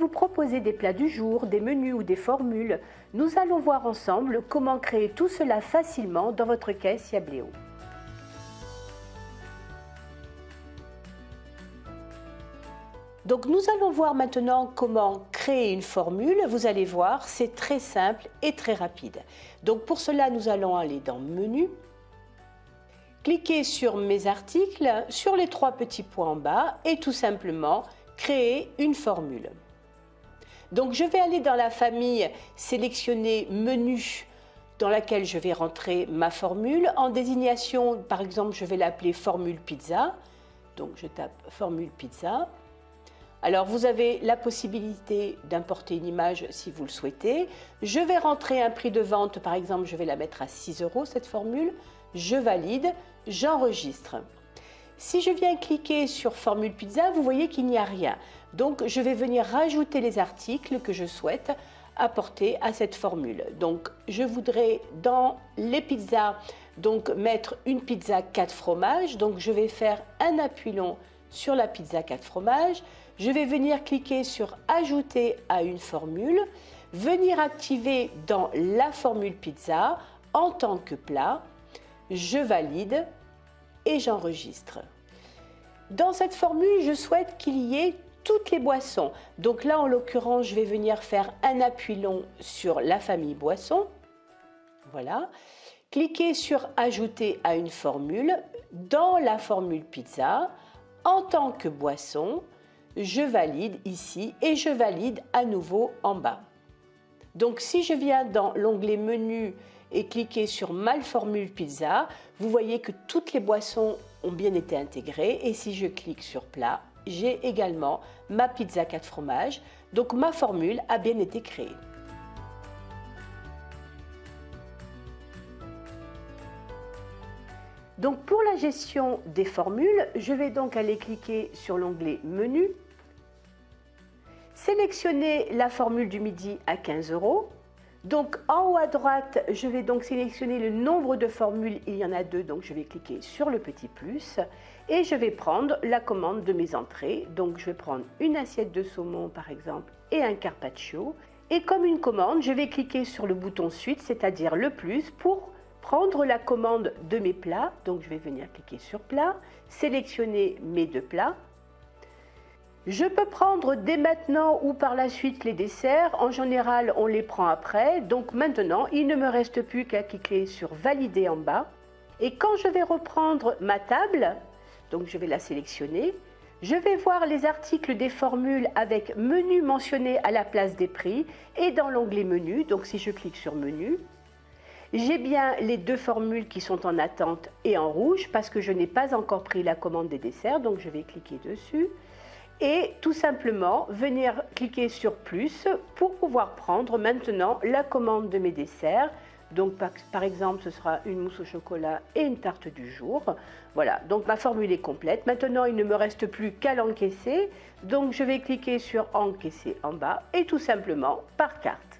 vous proposer des plats du jour, des menus ou des formules. Nous allons voir ensemble comment créer tout cela facilement dans votre caisse Yabléo. Donc nous allons voir maintenant comment créer une formule. Vous allez voir, c'est très simple et très rapide. Donc pour cela, nous allons aller dans Menu, cliquer sur Mes articles, sur les trois petits points en bas et tout simplement créer une formule. Donc je vais aller dans la famille, sélectionner Menu dans laquelle je vais rentrer ma formule. En désignation, par exemple, je vais l'appeler Formule Pizza. Donc je tape Formule Pizza. Alors vous avez la possibilité d'importer une image si vous le souhaitez. Je vais rentrer un prix de vente, par exemple, je vais la mettre à 6 € cette formule. Je valide, j'enregistre. Si je viens cliquer sur Formule Pizza, vous voyez qu'il n'y a rien. Donc je vais venir rajouter les articles que je souhaite apporter à cette formule. Donc je voudrais dans les pizzas donc mettre une pizza 4 fromages. Donc je vais faire un appui long sur la pizza 4 fromages. Je vais venir cliquer sur Ajouter à une formule, venir activer dans la formule pizza en tant que plat. Je valide et j'enregistre. Dans cette formule, je souhaite qu'il y ait toutes les boissons. Donc là, en l'occurrence, je vais venir faire un appui long sur la famille boissons. Voilà. Cliquez sur Ajouter à une formule dans la formule pizza en tant que boisson. Je valide ici et je valide à nouveau en bas. Donc si je viens dans l'onglet Menu et cliquer sur Ma formule pizza, vous voyez que toutes les boissons ont bien été intégrées et si je clique sur Plat, j'ai également ma pizza 4 fromages. Donc ma formule a bien été créée. Donc pour la gestion des formules, je vais donc aller cliquer sur l'onglet Menu, sélectionner la formule du midi à 15 €. Donc en haut à droite, je vais donc sélectionner le nombre de formules, il y en a 2, donc je vais cliquer sur le petit plus et je vais prendre la commande de mes entrées. Donc je vais prendre une assiette de saumon par exemple et un carpaccio. Et comme une commande, je vais cliquer sur le bouton Suite, c'est-à-dire le plus, pour prendre la commande de mes plats. Donc je vais venir cliquer sur Plat, sélectionner mes 2 plats. Je peux prendre dès maintenant ou par la suite les desserts. En général, on les prend après. Donc maintenant, il ne me reste plus qu'à cliquer sur Valider en bas. Et quand je vais reprendre ma table, donc je vais la sélectionner, je vais voir les articles des formules avec menu mentionné à la place des prix et dans l'onglet Menu. Donc si je clique sur Menu, j'ai bien les 2 formules qui sont en attente et en rouge parce que je n'ai pas encore pris la commande des desserts. Donc je vais cliquer dessus. Et tout simplement venir cliquer sur plus pour pouvoir prendre maintenant la commande de mes desserts. Donc par exemple, ce sera une mousse au chocolat et une tarte du jour. Voilà, donc ma formule est complète. Maintenant, il ne me reste plus qu'à l'encaisser. Donc je vais cliquer sur Encaisser en bas et tout simplement par carte.